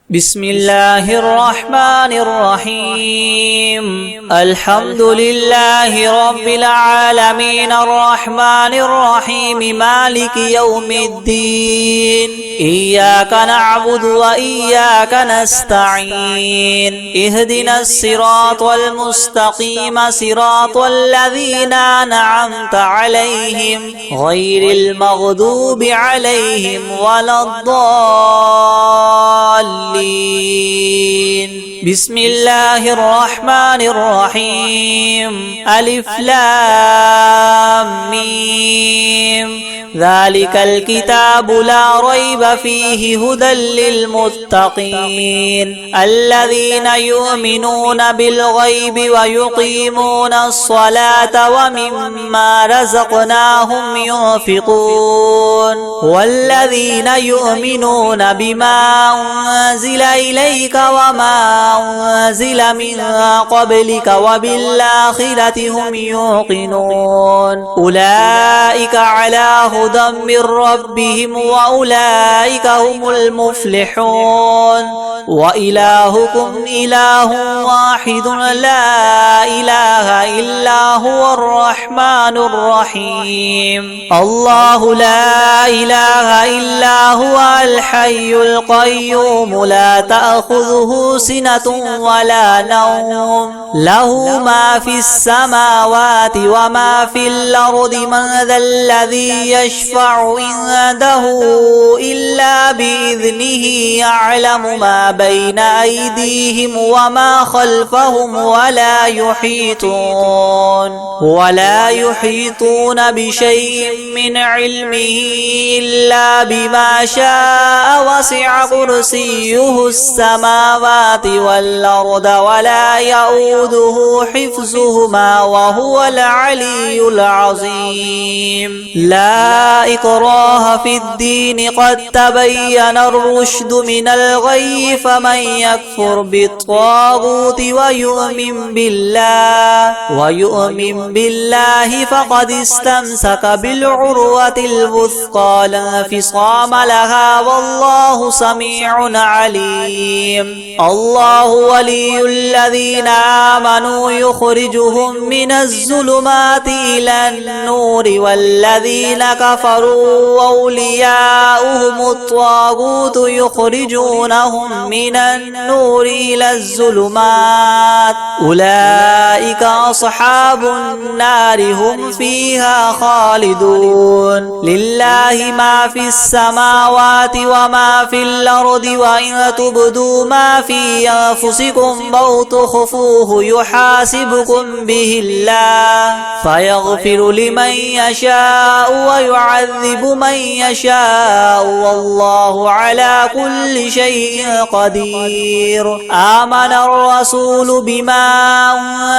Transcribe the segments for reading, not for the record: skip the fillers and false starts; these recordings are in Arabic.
بسم الله الرحمن الرحيم. الحمد لله رب العالمين الرحمن الرحيم مالك يوم الدين. إياك نعبد وإياك نستعين. اهدنا الصراط المستقيم صراط الذين أنعمت عليهم غير المغضوب عليهم ولا الضالين. بسم الله الرحمن الرحيم. ألف لام ميم. ذلك الكتاب لا ريب فيه هدى للمتقين الذين يؤمنون بالغيب ويقيمون الصلاة ومما رزقناهم ينفقون والذين يؤمنون بما أنزل إليك وما أنزل من قبلك وبالآخرة هم يوقنون أولئك على هدى من ربهم وأولئك هم المفلحون. وإلهكم إله واحد لا إله إلا هو الرحمن الرحيم. الله لا إله إلا هو الحي القيوم لا تأخذه سنة ولا نوم له ما في السماوات وما في الأرض. من ذا الذي يشفع عنده إلا بإذنه يعلم ما بين أيديهم وما خلفهم ولا يحيطون بشيء من علمه إلا بما شاء. وسع كرسيه السماوات والأرض ولا يؤوده حفظهما وهو العلي العظيم. لا إكراه في الدين قد تبين الرشد من الغي. فمن يكفر بالطاغوت ويؤمن بالله فقد استمسك بالعروة الوثقى لا انفصام لها والله سميع عليم. الله ولي الذين آمنوا يخرجهم من الظلمات إلى النور والذين كفروا أولياؤهم الطاغوت يخرجونهم من النور إلى الظلمات. أولئك أصحاب النار هم فيها خالدون. لله ما في السماوات وما في الأرض وإن تبدوا ما في أنفسكم أو تخفوه يحاسبكم به الله فيغفر لمن يشاء ويعذب من يشاء والله على كل شيء قدير. آمن الرسول بما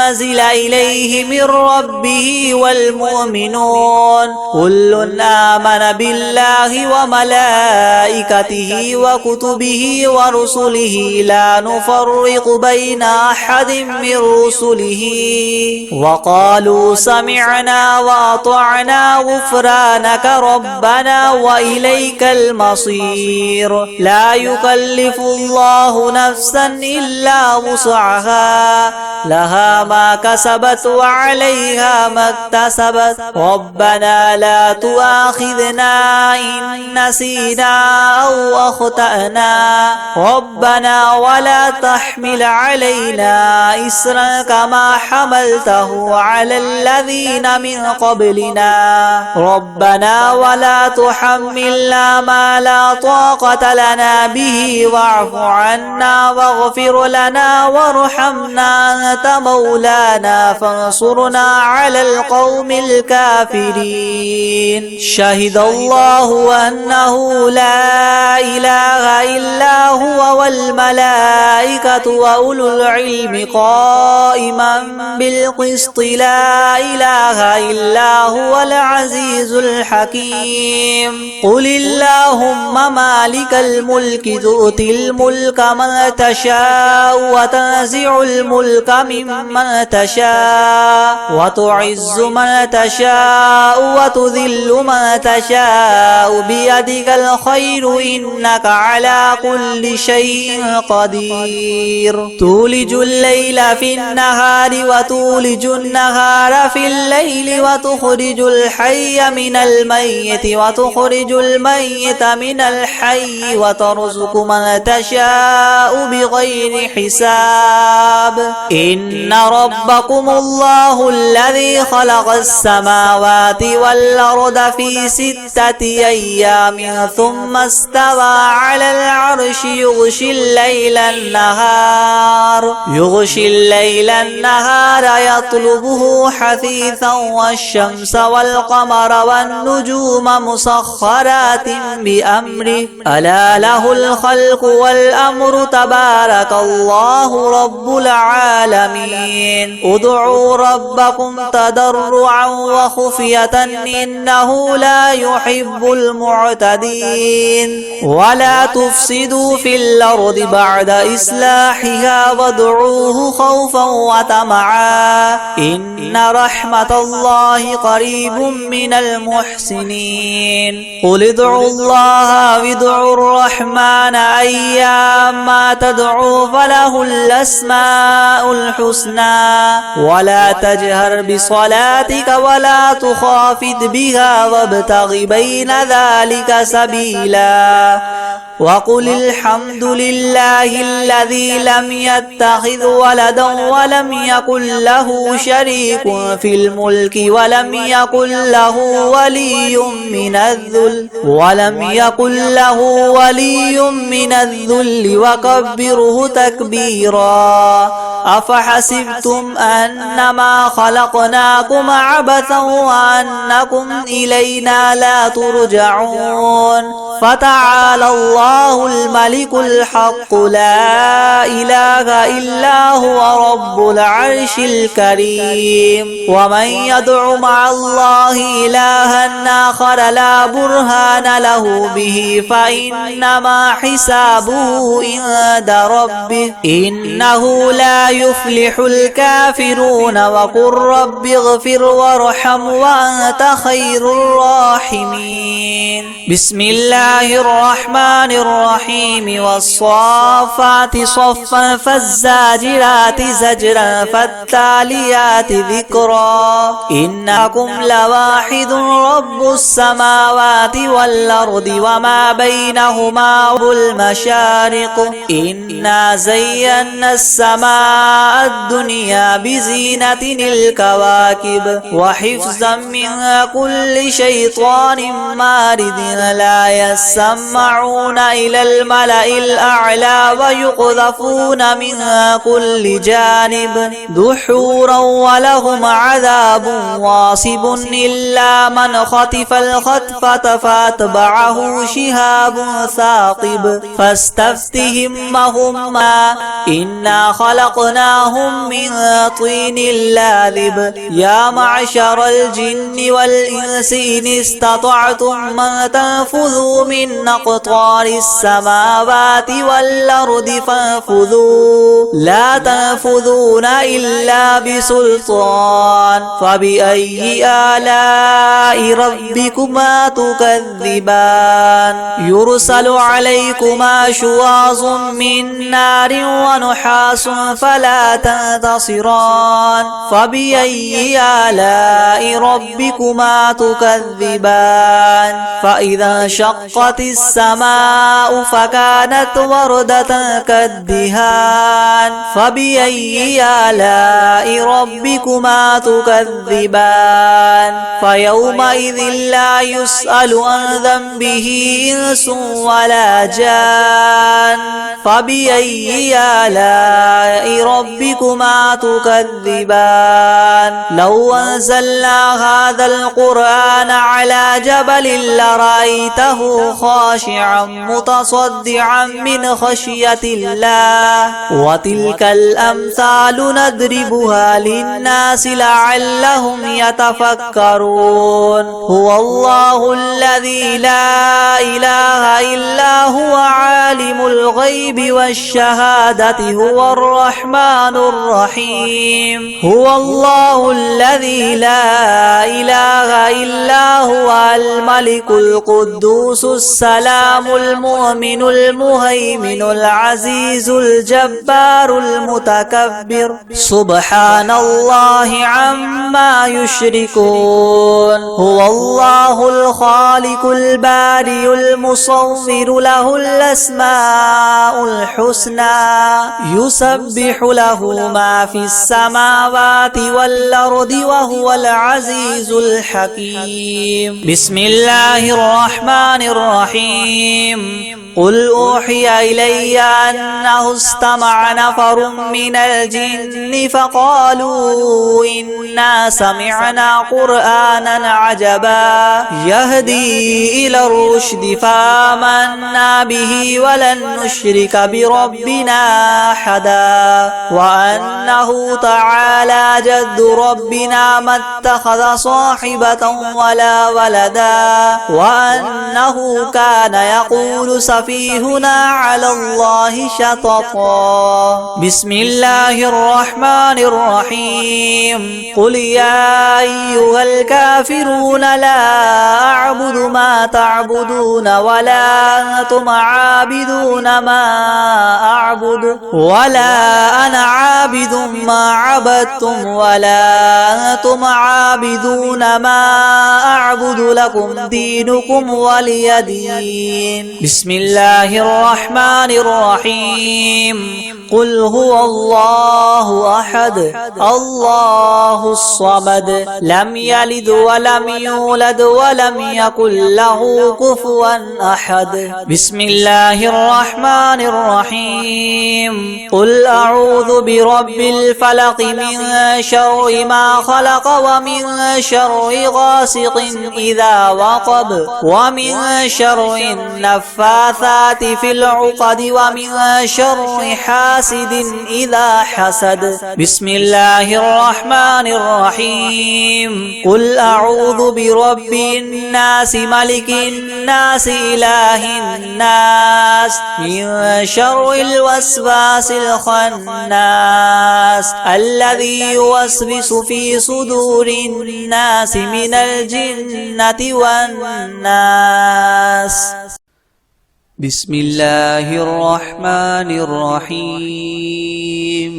أنزل إليه من ربه والمؤمنون كل آمن بالله وملائكته وكتبه ورسله لا نفرق بين أحد من رسله وقالوا سمعنا وأطعنا غفرانك ربنا وإليك المصير. لا يكلف الله نفسا إلا وسعها لها ما كسبت وعليها ما اكتسبت. ربنا لا تؤاخذنا إن نسينا أو أخطأنا ربنا ولا تحمل علينا إسرا كما حملته على الذين من قبلنا ربنا ولا تحملنا ما لا طاقة لنا به واعف عنا واغفر لنا وارحمنا أنت مولانا فانصرنا على القوم الكافرين. شهد الله أنه لا إله إلا هو والملائكة وأولو العلم قائما بالقسط. لا إله إلا هو العزيز الحكيم. قل اللهم مالك الملك تؤتي الملك من تشاء وتنزع الملك ممن تشاء وتعز من تشاء وتذل من تشاء بيدك الخير إنك على كل شيء شيء قدير تولج الليل في النهار وتولج النهار في الليل وتخرج الحي من الميت وتخرج الميت من الحي وترزق من تشاء بغير حساب إن ربكم الله الذي خلق السماوات والأرض في 6 أيام ثم استوى على العرش يغشي الليل النهار يطلبه حثيثا والشمس والقمر والنجوم مسخرات بأمره ألا له الخلق والأمر تبارك الله رب العالمين ادعوا ربكم تضرعا وخفية إنه لا يحب المعتدين ولا تفسدوا في الأرض بعد إصلاحها وادعوه خوفا وطمعا إن رحمة الله قريب من المحسنين قل ادعوا الله وادعوا الرحمن أيما تدعوا فله الأسماء الحسنى ولا تجهر بصلاتك ولا تخافت بها وابتغ بين ذلك سبيلا وقل الحمد لله الذي لم يتخذ ولدا ولم يكن له شريك في الملك ولم يكن له ولي من الذل وكبره تكبيرا أفحسبتم أنما خلقناكم عبثا وأنكم إلينا لا ترجعون فتعالى الله الملك الحق لا إله إلا هو رب العرش الكريم ومن يدع مع الله إلها آخر لا برهان له به فإنما حسابه عند ربه إنه لا يفلح الكافرون وقل رب اغفر وارحم وأنت خير الراحمين بسم الله الرحمن الرحيم والصافات صفا فالزاجرات زجرا فالتاليات ذكرا إنكم لواحد رب السماوات والأرض وما بينهما والمشارق إنا زينا السماء الدنيا بزينة الكواكب وحفظا من كل شيطان مارد لا يسمعون إلى الملأ الأعلى ويقذفون من كل جانب دحورا ولهم عذاب واصب إلا من خطف الخطفة فاتبعه شهاب ثاقب فاستفتهم وهما إنا خلقناهم من طين لاذب يا معشر الجن والإنس إن استطعتم من تنفذوا من أقطار السماوات والأرض فانفذوا لا تنفذون إلا بسلطان فبأي آلاء ربكما تكذبان يرسل عليكما شواظ من نار ونحاس فلا تنتصران فبأي آلاء ربكما تكذبان فإذا انشقت السماء فكانت وردة كالدهان فبأي آلاء ربكما تكذبان فيومئذ لا يسأل عن ذنبه إنس ولا جان فبأي آلاء ربكما تكذبان لو أنزلنا هذا القرآن على جبل لرأيته خاشعا متصدعا من خشية الله وتلك الأمثال نضربها للناس لعلهم يتفكرون هو الله الذي لا إله إلا هو عالم الغيب الغيب والشهادة هو الرحمن الرحيم. هو الله الذي لا إله إلا هو الملك القدوس السلام المؤمن المهيمن العزيز الجبار المتكبر سبحان الله عما يشركون. هو الله الخالق البارئ المصور له الأسماء الحسنى يسبح له ما في السماوات والأرض وهو العزيز الحكيم. بسم الله الرحمن الرحيم. قل أوحي إلي أنه استمع نفر من الجن فقالوا إنا سمعنا قرآنا عجبا يهدي إلى الرشد فآمنا به ولن نشرك بربنا أحدا وأنه تعالى جد ربنا ما اتخذ صاحبة ولا ولدا وأنه كان يقول سفيهنا على الله شططا. بسم الله الرحمن الرحيم. قل يا أيها الكافرون لا أعبد ما تعبدون ولا أنتم عابدون ما أعبد ولا أنا عابد ما عبدتم ولا أنتم عابدون ما أعبد لكم دينكم ولي دين. بسم الله الرحمن الرحيم. قل هو الله أحد الله الصمد لم يلد ولم يولد ولم يكن له كفوا أحد. بسم الله الرحمن الرحيم. قل أعوذ برب الفلق من شر ما خلق ومن شر غاسق إذا وقب ومن شر النفاثات في العقد ومن شر حاسد إذا حسد. بسم الله الرحمن الرحيم. قل أعوذ برب الناس ملك الناس إله الناس من شر الوسواس الخناس الذي يوسوس في صدور الناس من الجنة والناس. بسم الله الرحمن الرحيم.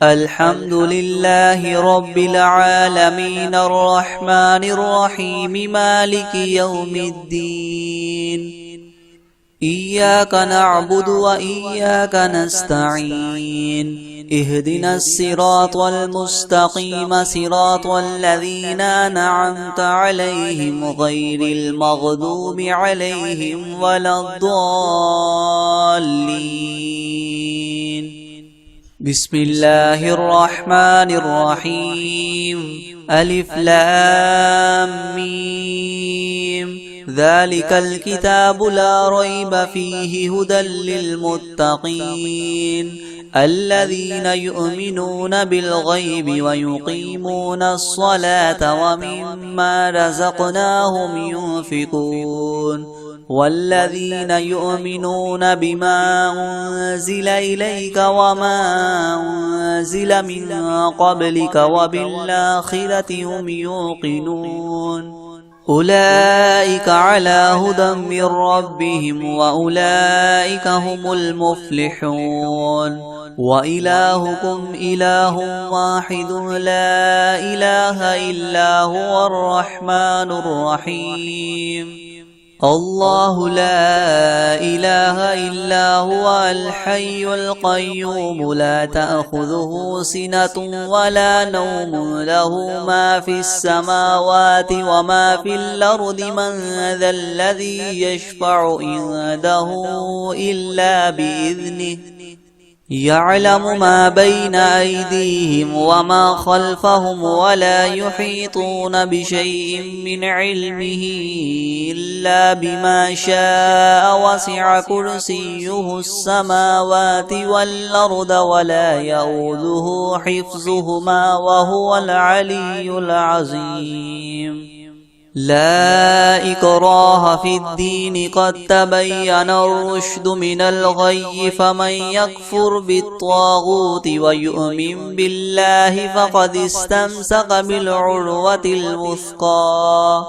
الحمد لله رب العالمين الرحمن الرحيم مالك يوم الدين. إياك نعبد وإياك نستعين. اهدنا الصراط المستقيم صراط الذين أنعمت عليهم غير المغضوب عليهم ولا الضالين. بسم الله الرحمن الرحيم. ألف لام ميم. ذلك الكتاب لا ريب فيه هدى للمتقين الذين يؤمنون بالغيب ويقيمون الصلاة ومما رزقناهم ينفقون والذين يؤمنون بما أنزل إليك وما أنزل من قبلك وبالآخرة هم يوقنون أولئك على هدى من ربهم وأولئك هم المفلحون. وإلهكم إله واحد لا إله إلا هو الرحمن الرحيم. الله لا إله إلا هو الحي القيوم لا تأخذه سنة ولا نوم له ما في السماوات وما في الأرض من ذا الذي يشفع عنده إلا بإذنه يعلم ما بين أيديهم وما خلفهم ولا يحيطون بشيء من علمه إلا بما شاء وسع كرسيه السماوات والأرض ولا يؤوده حفظهما وهو العلي العظيم. لا إكراه في الدين قد تبين الرشد من الغي فمن يكفر بالطاغوت ويؤمن بالله فقد استمسك بالعروة الوثقى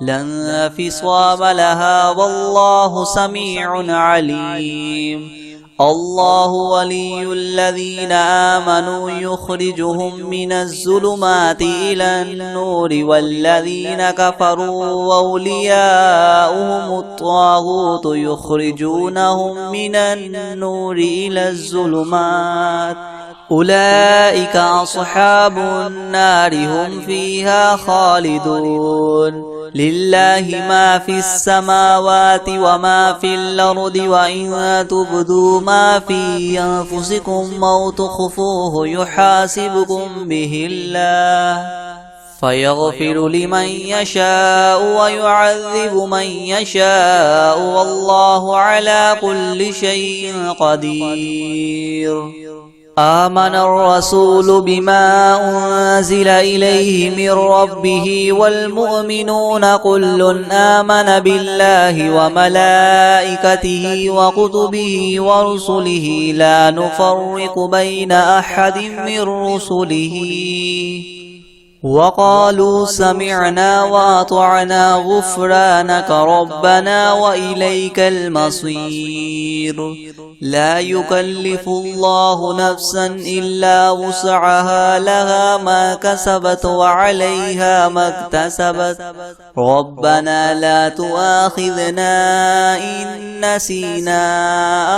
لا انفصام لها والله سميع عليم الله ولي الذين آمنوا يخرجهم من الظلمات إلى النور والذين كفروا أولياؤهم الطاغوت يخرجونهم من النور إلى الظلمات أولئك أصحاب النار هم فيها خالدون لله ما في السماوات وما في الأرض وإن تبدوا ما في أنفسكم أو تخفوه يحاسبكم به الله فيغفر لمن يشاء ويعذب من يشاء والله على كل شيء قدير آمن الرسول بما أنزل إليه من ربه والمؤمنون كل آمن بالله وملائكته وكتبه ورسله لا نفرق بين أحد من رسله وقالوا سمعنا وأطعنا غفرانك ربنا وإليك المصير لا يكلف الله نفسا إلا وسعها لها ما كسبت وعليها ما اكتسبت ربنا لا تؤاخذنا إن نسينا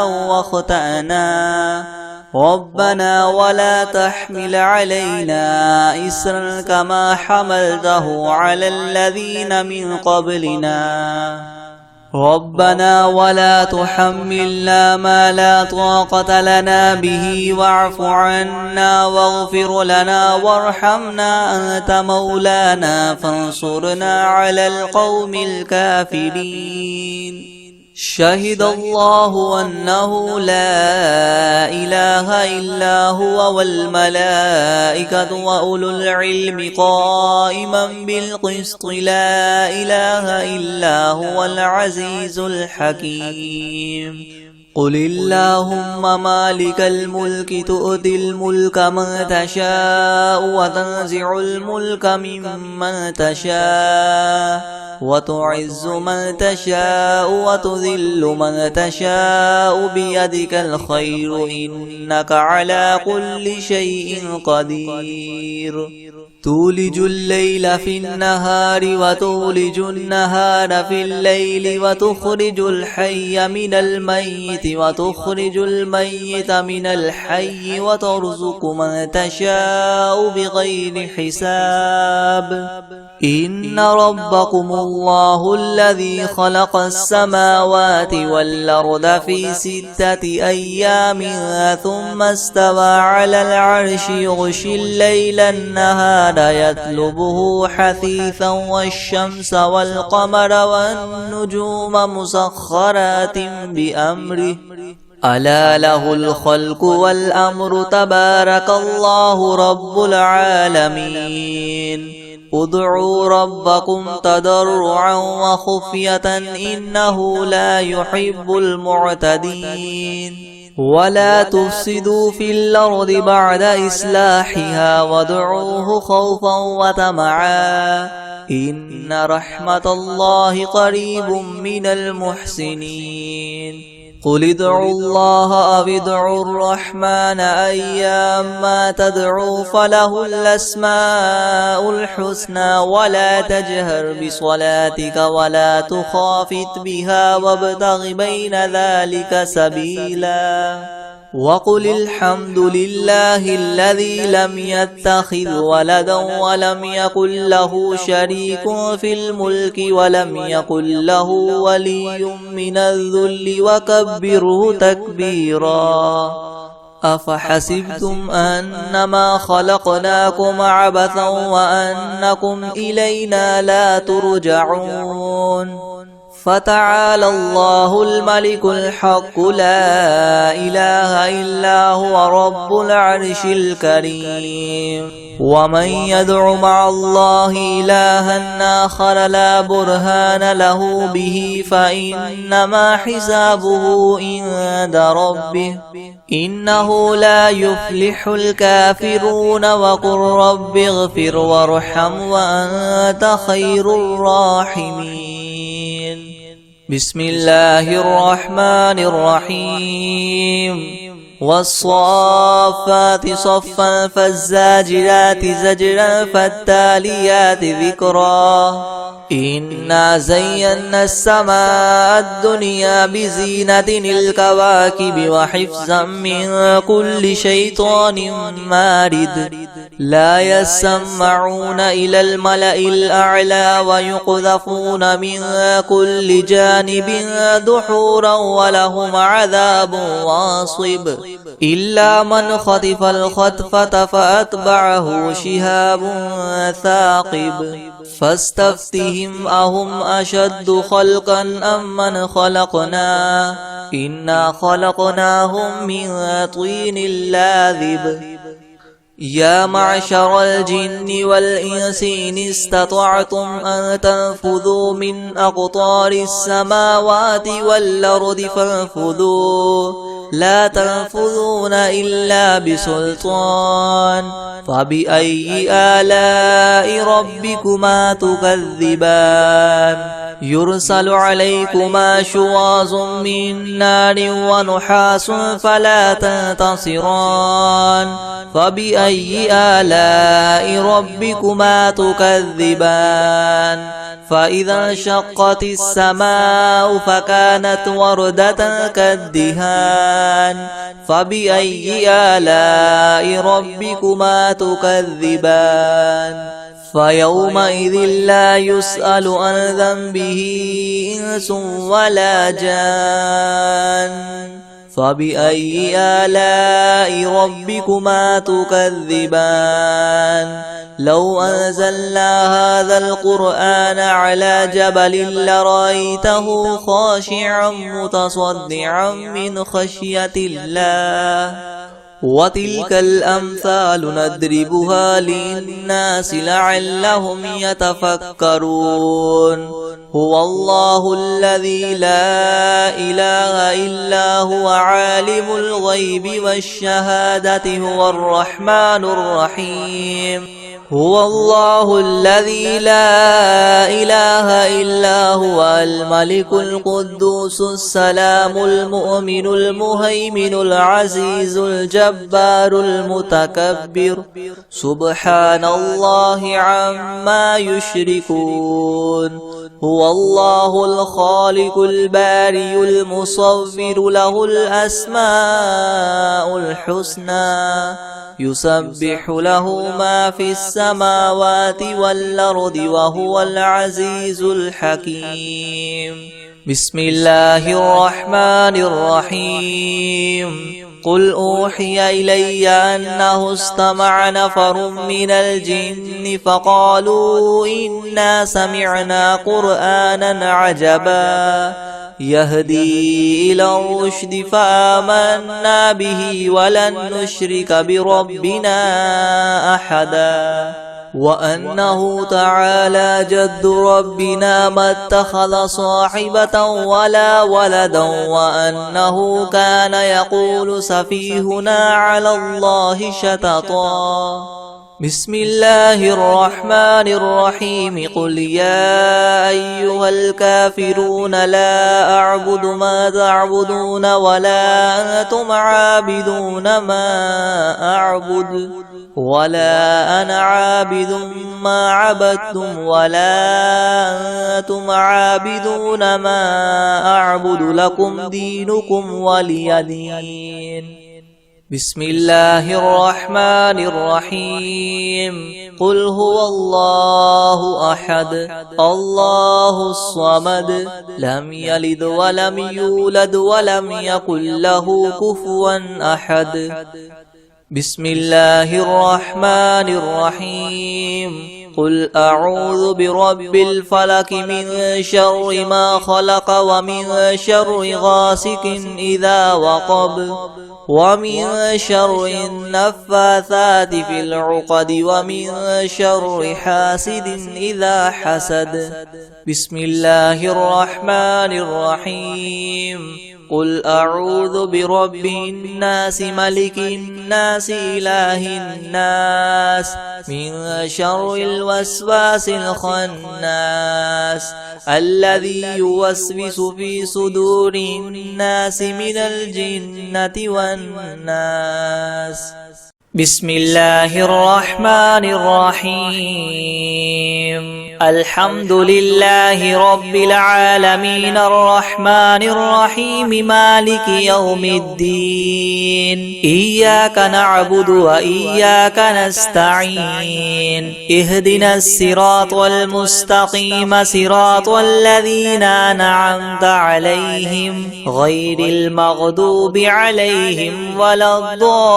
أو أخطأنا ربنا ولا تحمل علينا إسرا كما حملته على الذين من قبلنا ربنا ولا تحملنا ما لا طاقة لنا به واعف عنا واغفر لنا وارحمنا أنت مولانا فانصرنا على القوم الكافرين شهد الله أنه لا إله إلا هو والملائكة وأولو العلم قائما بالقسط لا إله إلا هو العزيز الحكيم قل اللهم مالك الملك تؤتي الملك من تشاء وتنزع الملك ممن تشاء وتعز من تشاء وتذل من تشاء بيدك الخير إنك على كل شيء قدير تولج الليل في النهار وتولج النهار في الليل وتخرج الحي من الميت وتخرج الميت من الحي وترزق من تشاء بغير حساب إن ربكم الله الذي خلق السماوات والأرض في 6 أيام ثم استوى على العرش يغشي الليل النهار يطلبه حثيثا والشمس والقمر والنجوم مسخرات بأمره ألا له الخلق والأمر تبارك الله رب العالمين ادعوا ربكم تضرعا وخفية إنه لا يحب المعتدين ولا تفسدوا في الأرض بعد إصلاحها وادعوه خوفا وطمعا إن رحمة الله قريب من المحسنين قل ادعوا الله أو ادعوا الرحمن أيما تدعوا فله الأسماء الحسنى ولا تجهر بصلاتك ولا تخافت بها وابتغ بين ذلك سبيلا وقل الحمد لله الذي لم يتخذ ولدا ولم يكن له شريك في الملك ولم يكن له ولي من الذل وكبره تكبيرا أفحسبتم أنما خلقناكم عبثا وأنكم إلينا لا ترجعون فتعالى الله الملك الحق لا إله إلا هو رب العرش الكريم. ومن يدع مع الله إلها آخر لا برهان له به فإنما حسابه عند ربه إنه لا يفلح الكافرون. وقل رب اغفر وارحم وأنت خير الراحمين. بسم الله الرحمن الرحيم. والصافات صفا فالزاجرات زجرا فالتاليات ذكرا. إنا زينا السماء الدنيا بزينة الكواكب وحفظا من كل شيطان مارد. لا يسمعون إلى الملأ الأعلى ويقذفون من كل جانب دحورا ولهم عذاب واصب. إلا من خطف الخطفة فأتبعه شهاب ثاقب. فاستفتهم أهم أشد خلقا أم من خلقنا إنا خلقناهم من طين لاذب. يا معشر الجن والإنس إن استطعتم أن تنفذوا من أقطار السماوات والأرض فانفذوا لا تنفذون إلا بسلطان. فبأي آلاء ربكما تكذبان. يرسل عليكما شواظ من نار ونحاس فلا تنتصران. فبأي آلاء ربكما تكذبان. فإذا انشقت السماء فكانت وردة كالدهان. فبأي آلاء ربكما تكذبان. فيومئذ لا يسأل عن ذنبه إنس ولا جان. فبأي آلاء ربكما تكذبان. لو أنزلنا هذا القرآن على جبل لرأيته خاشعا متصدعا من خشية الله. وتلك الأمثال نضربها للناس لعلهم يتفكرون. هو الله الذي لا إله إلا هو عالم الغيب والشهادة هو الرحمن الرحيم. هو الله الذي لا إله إلا هو الملك القدوس السلام المؤمن المهيمن العزيز الجبار المتكبر. سبحان الله عما يشركون. هو الله الخالق البارئ المصور له الأسماء الحسنى. يسبح له ما في السماوات والأرض وهو العزيز الحكيم. بسم الله الرحمن الرحيم. قل أوحي إلي أنه استمع نفر من الجن فقالوا إنا سمعنا قرآنا عجبا يهدي إلى الرشد فآمنا به ولن نشرك بربنا أحدا. وأنه تعالى جد ربنا ما اتخذ صاحبة ولا ولدا وأنه كان يقول سفيهنا على الله شططا. بسم الله الرحمن الرحيم. قل يا أيها الكافرون لا أعبد ما تعبدون ولا أنتم عابدون ما أعبد ولا أنا عابد ما عبدتم ولا أنتم عابدون ما أعبد لكم دينكم ولي دين. بسم الله الرحمن الرحيم. قل هو الله أحد الله الصمد لم يلد ولم يولد ولم يكن له كفوا أحد. بسم الله الرحمن الرحيم. قل أعوذ برب الفلق من شر ما خلق ومن شر غاسق إذا وقب ومن شر النفاثات في العقد ومن شر حاسد إذا حسد. بسم الله الرحمن الرحيم. قل أعوذ برب الناس ملك الناس إله الناس من شر الوسواس الخناس الذي يوسوس في صدور الناس من الجنة والناس. بسم الله الرحمن الرحيم. الحمد لله رب العالمين الرحمن الرحيم مالك يوم الدين. إياك نعبد وإياك نستعين. اهدنا الصراط المستقيم صراط الذين أنعمت عليهم غير المغضوب عليهم ولا الضالين.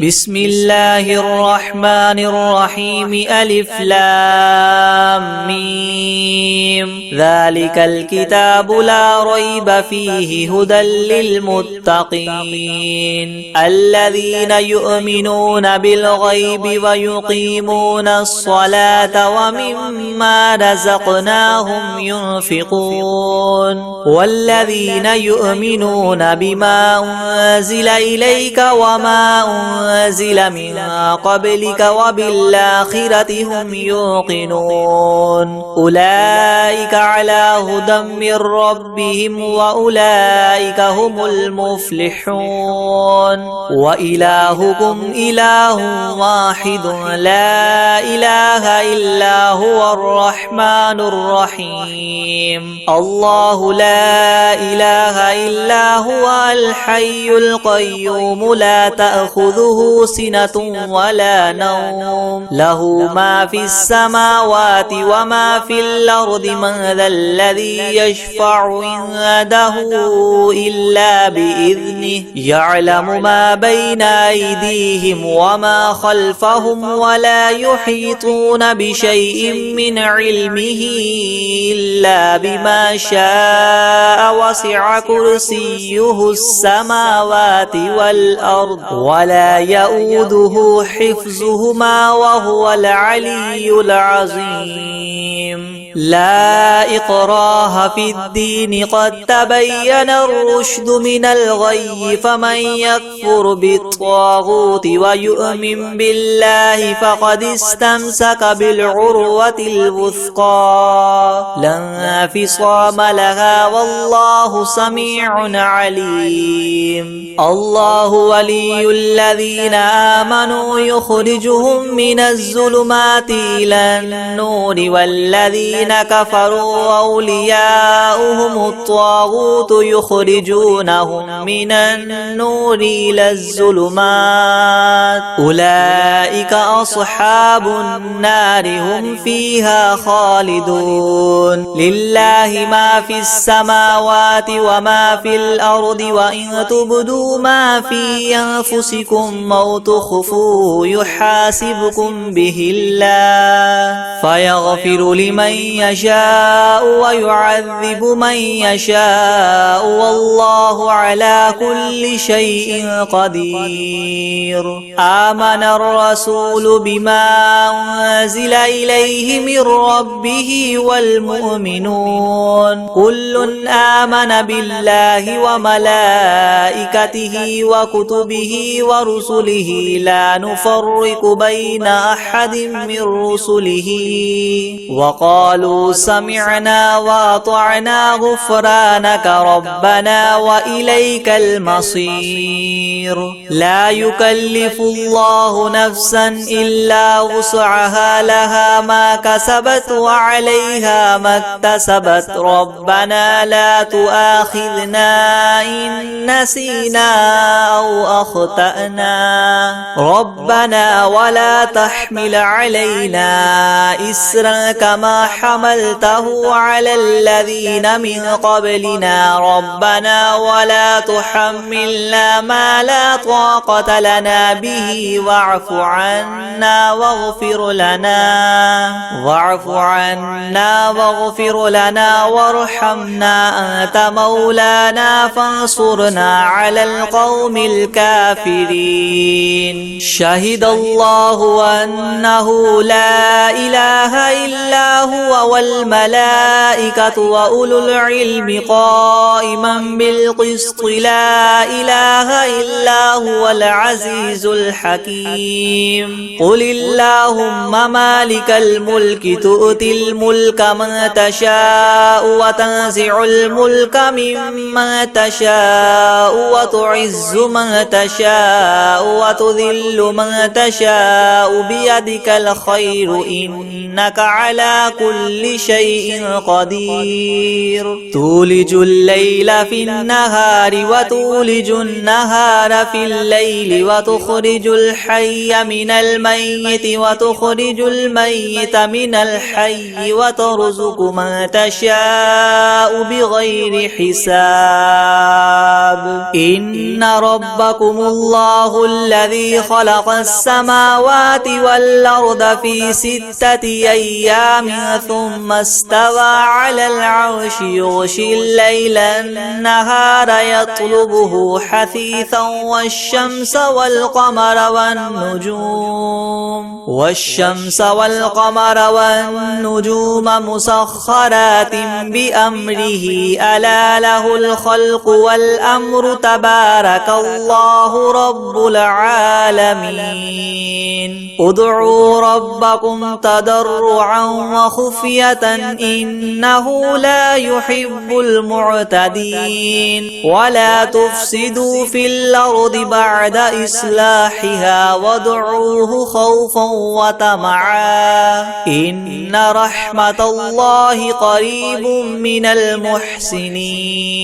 بسم الله الرحمن الرحيم. ألف لام ميم. ذلك الكتاب لا ريب فيه هدى للمتقين الذين يؤمنون بالغيب ويقيمون الصلاة ومما رزقناهم ينفقون والذين يؤمنون بما أنزل إليك وما أنزل من قبلك وبالآخرة هم يوقنون أولئك على هدى من ربهم وأولئك هم المفلحون. وإلهكم إله واحد لا إله إلا هو الرحمن الرحيم. الله لا إله إلا هو الحي القيوم لا تأخذه سنة ولا نوم له ما في السماوات وما في الأرض. من ذا الذي يشفع عنده إلا بإذنه يعلم ما بين أيديهم وما خلفهم ولا يحيطون بشيء من علمه إلا بما شاء. وسع كرسيه السماوات والأرض ولا يؤوده حفظهما وهو العلي العظيم. لا إكراه في الدين قد تبين الرشد من الغي. فمن يكفر بالطاغوت ويؤمن بالله فقد استمسك بالعروة الوثقى لا انفصام لها والله سميع عليم. الله ولي الذين آمنوا يخرجهم من الظلمات إلى النور والذين كفروا أولياؤهم الطاغوت يخرجونهم من النور إلى الظلمات أولئك أصحاب النار هم فيها خالدون. لله ما في السماوات وما في الأرض وإن تبدوا ما في أنفسكم أو تخفوه يحاسبكم به الله فيغفر لمن يشاء ويعذب من يشاء والله على كل شيء قدير. آمن الرسول بما أنزل إليه من ربه والمؤمنون كل آمن بالله وملائكته وكتبه ورسله لا نفرق بين أحد من رسله وقالوا سمعنا وأطعنا غفرانك ربنا وإليك المصير. لا يكلف الله نفسا إلا وسعها لها ما كسبت وعليها ما اكتسبت ربنا لا تؤاخذنا إن نسينا أو أخطأنا ربنا ولا تحمل علينا إسرا كما حملته على الذين من قبلنا ربنا ولا تحملنا ما لا طاقة لنا به واعف عنا واغفر لنا وارحمنا أنت مولانا فانصرنا على القوم الكافرين شهد الله أنه لا إله إلا هو والملائكة وأولو العلم قائما بالقسط لا إله إلا هو العزيز الحكيم قل اللهم مالك الملك تؤتي الملك من تشاء وتنزع الملك ممن تشاء وتعز من تشاء وتذل من تشاء بيدك الخير إنك على كل شيء قدير تولج الليل في النهار وتولج النهار في الليل وتخرج الحي من الميت وتخرج الميت من الحي وترزق من تشاء بغير حساب إن ربكم الله الذي خلق السماوات والأرض في 6 أيام ثم استوى على العرش يغشي الليل النهار يطلبه حثيثا والشمس والقمر والنجوم مسخرات بأمره ألا له الخلق والأمر تبارك الله رب العالمين ادعوا ربكم تضرعا وخفية إنه لا يحب المعتدين ولا تفسدوا في الأرض بعد إصلاحها وادعوه خوفا وطمعا إن رحمة الله قريب من المحسنين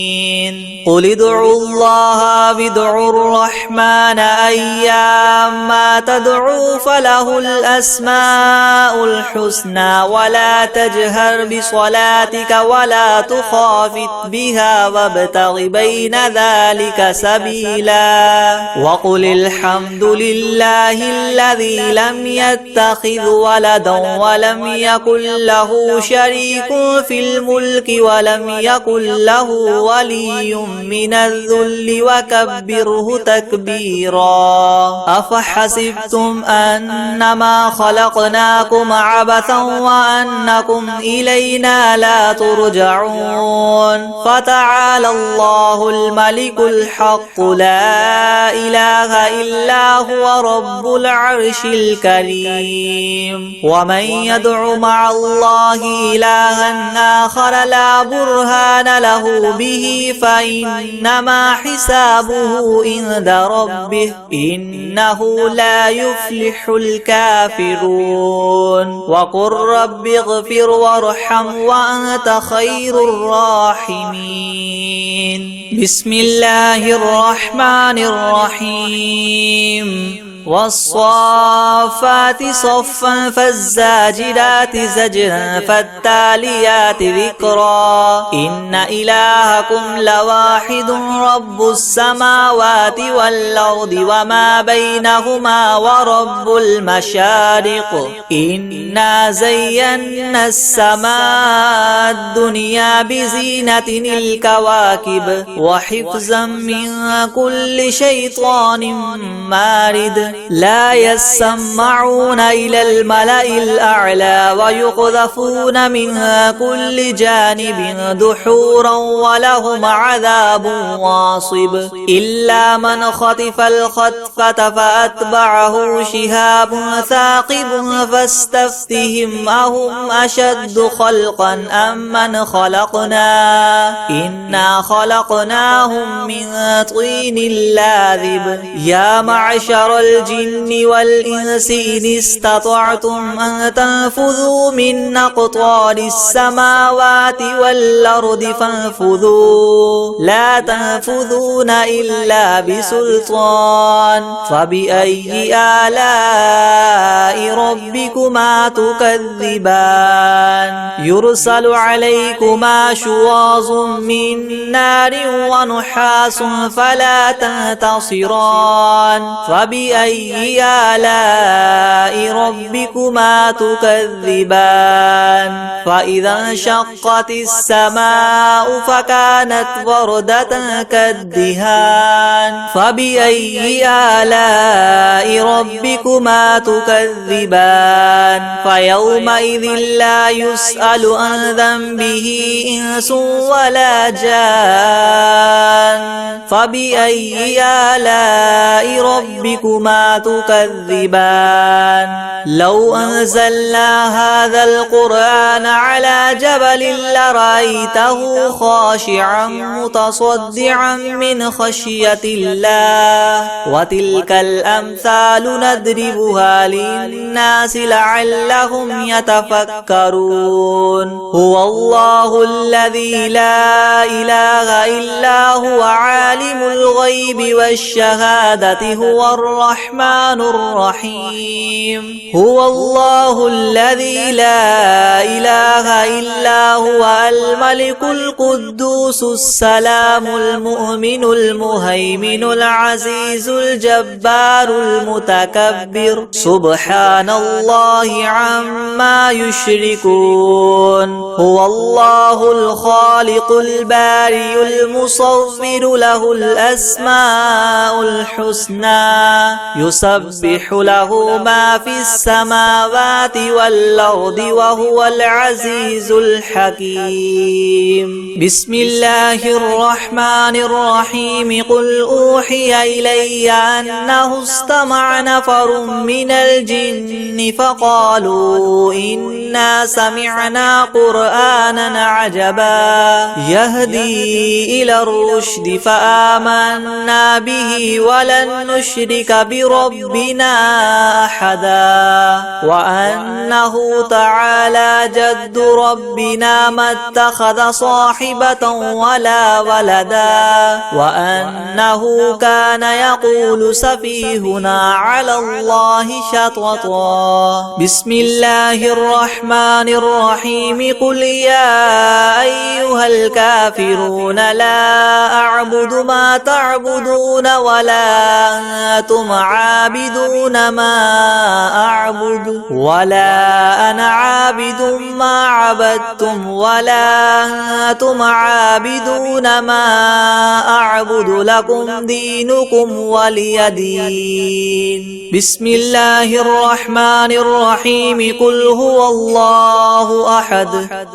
قل ادعوا الله وادعوا الرحمن أيما تدعوا فله الأسماء الحسنى ولا تجهر بصلاتك ولا تخافت بها وابتغ بين ذلك سبيلا وقل الحمد لله الذي لم يتخذ ولدا ولم يكن له شريك في الملك ولم يكن له ولي من الذل وكبره تكبيرا أفحسبتم أنما خلقناكم عبثا وأنكم إلينا لا ترجعون فتعالى الله الملك الحق لا إله إلا هو رب العرش الكريم ومن يدع مع الله إلها آخر لا برهان له به فإنما حسابه عند ربه إنه لا يفلح الكافرون وقل رب اغفر وارحم وأنت خير الراحمين بسم الله الرحمن الرحيم والصافات صفا فالزاجرات زجرا فالتاليات ذكرا إن إلهكم لواحد رب السماوات والأرض وما بينهما ورب المشارق إنا زينا السماء الدنيا بزينة الكواكب وحفظا من كل شيطان مارد لا يسمعون إلى الملأ الأعلى ويقذفون من كل جانب دحورا ولهم عذاب واصب إلا من خطف الخطفة فأتبعه شهاب ثاقب فاستفتهم أهم أشد خلقا أم من خلقنا إنا خلقناهم من طين لاذب يا معشر والجن والإنس إن استطعتم أن تنفذوا من أقطار السماوات والأرض فانفذوا لا تنفذون إلا بسلطان فبأي آلاء ربكما تكذبان يرسل عليكما شواظ من نار ونحاس فلا تنتصران فبأي آلاء ربكما تكذبان فإذا انشقت السماء فكانت وردة كالدهان فبأي آلاء ربكما تكذبان فيومئذ لا يسأل عن ذنبه إنس ولا جان فبأي آلاء ربكما تكذبان لو أنزلنا هذا القرآن على جبل لرأيته خاشعا متصدعا من خشية الله وتلك الأمثال نضربها للناس لعلهم يتفكرون هو الله الذي لا إله إلا هو عالم الغيب والشهادة هو الرحمن الرحيم هو الله الذي لا إله إلا هو الملك القدوس السلام المؤمن المهيمن العزيز الجبار المتكبر سبحان الله عما يشركون هو الله الخالق البارئ المصور له الأسماء الحسنى يسبح له ما في السماوات والأرض وهو العزيز الحكيم بسم الله الرحمن الرحيم قل أوحي إلي أنه استمع نفر من الجن فقالوا إنا سمعنا قرآنا عجبا يهدي إلى الرشد فآمنا به ولن نشرك بربنا أحدا وأنه تعالى جد ربنا ما اتخذ صاحبة ولا ولدا وأنه كان يقول سفيهنا على الله شططا بسم الله الرحمن الرحيم قل يا أيها الكافرون لا أعبد ما تعبدون ولا أنتم عابدون ما أعبد ولا أنا عابد ما عبدتم ولا أنتم عابدون ما أعبد لكم دينكم ولي دين بسم الله الرحمن الرحيم قل هو الله أحد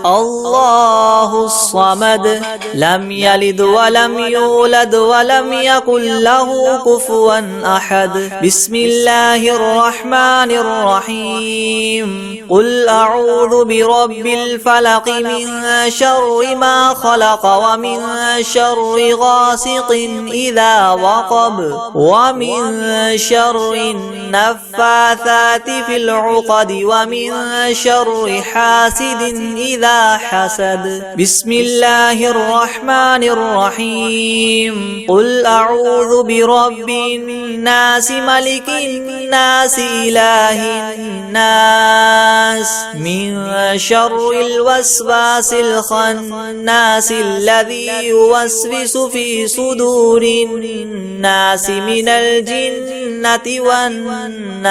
الله الصمد لم يلد ولم يولد ولم يكن له كفوا أحد بسم الله الرحمن الرحيم قل أعوذ برب الفلق من شر ما خلق ومن شر غاسق إذا وقب ومن شر النفاثات في العقد ومن شر حاسد إذا حسد بسم الله الرحمن الرحيم قل أعوذ برب الناس ملك الناس إله الناس من شر الوسواس الخناس الذي يوسوس في صدور الناس من الجنة والناس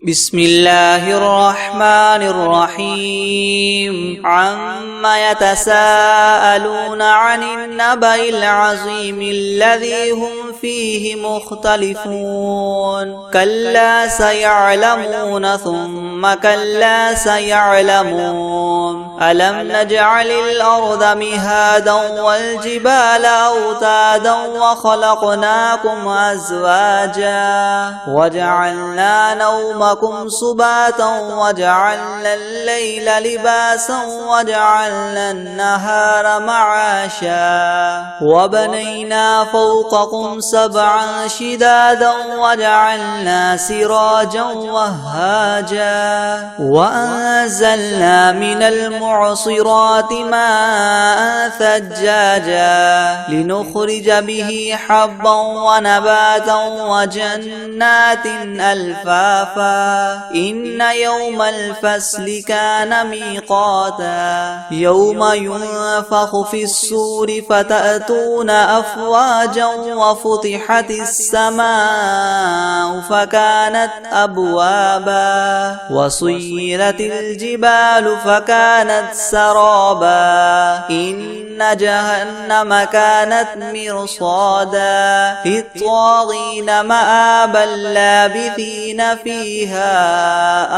بسم الله الرحمن الرحيم عما يتساءلون عن النبأ العظيم الذي هم فيه مختلفون كلا سيعلمون ثم كلا سيعلمون ألم نجعل الأرض مهادا والجبال أوتادا وخلقناكم أزواجا وجعلنا نومكم سباتا وجعلنا الليل لباسا وجعلنا النهار معاشا وبنينا فوقكم سبعا شدادا وجعلنا سراجا وهاجا وأنزلنا من المعصرات ماء ثجاجا لنخرج به حبا ونباتا وجنات ألفافا إن يوم الفصل كان ميقاتا يوم ينفخ في الصور فتأتون أفواجا وفتحت السماء فكانت أبوابا وسيرت الجبال فكانت سرابا إن جهنم كانت مرصادا للطاغين مآبا لابثين فيها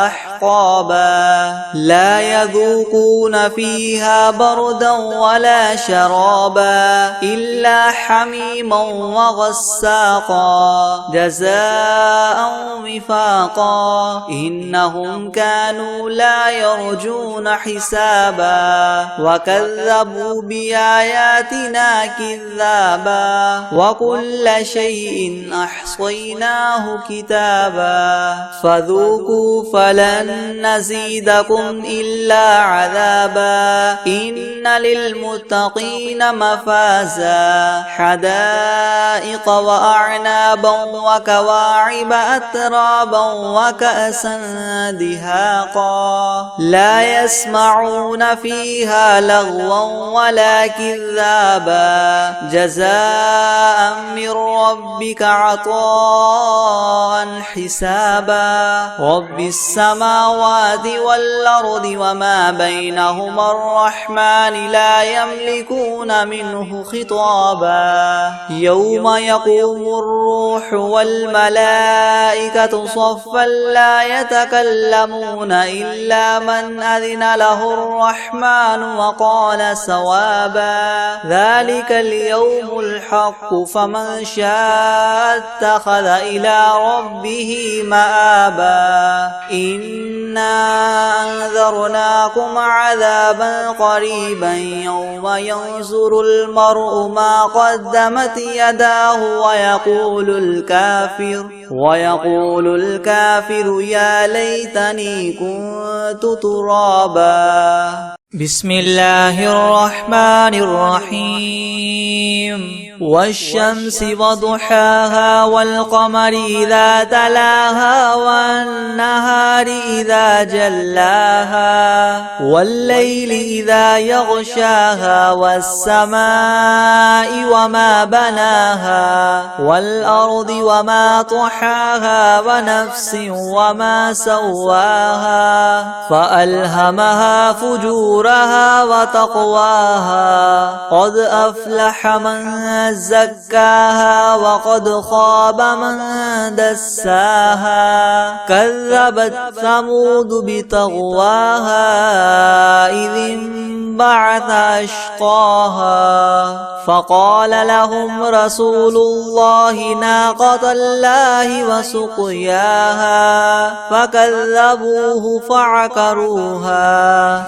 أحقابا لا يذوقون فيها بردا ولا شرابا إلا حميما وغساقا جزاء وفاقا إنهم كانوا لا يرجون حسابا وكذبوا بآياتنا كذابا وكل شيء أحصيناه كتابا فذوقوا فلن نزيدكم إلا عذابا إن للمتقين مفازا حدائق وأعنابا وكواعب أترابا وكأسا دهاقا لا يسمعون فيها لغوا ولا كذابا جزاء من ربك عطاء حسابا رب السماوات والأرض وما بينهما الرحمن لا يملكون منه خطابا يوم يقوم الروح والملائكة صفا لا يتكلمون إلا من أذن له الرحمن وقال صوابا ذلك اليوم الحق فمن شاء اتخذ إلى ربه مآبا إنا أنذرناكم عذابا قريبا يوم ينظر المرء ما قدمت يداه ويقول الكافر يا ليتني كنت ترابا بسم الله الرحمن الرحيم والشمس وضحاها والقمر إذا تلاها والنهار إذا جلاها والليل إذا يغشاها والسماء وما بناها والأرض وما طحاها ونفس وما سواها فألهمها فجورها وتقواها قد أفلح من زكاها وقد خاب من دساها كذبت ثمود بطغواها إذ انبعث أشقاها فقال لهم رسول الله ناقة الله وسقياها فكذبوه فعقروها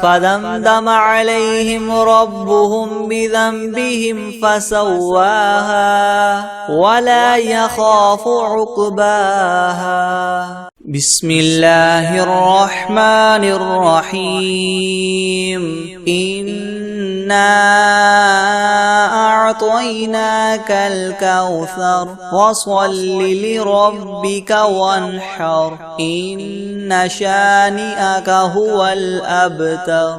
فدمدم عليهم ربهم بذنبهم فسواها ولا يخاف عقباها بسم الله الرحمن الرحيم إنا أعطيناك الكوثر فصل لربك وانحر إن شانئك هو الأبتر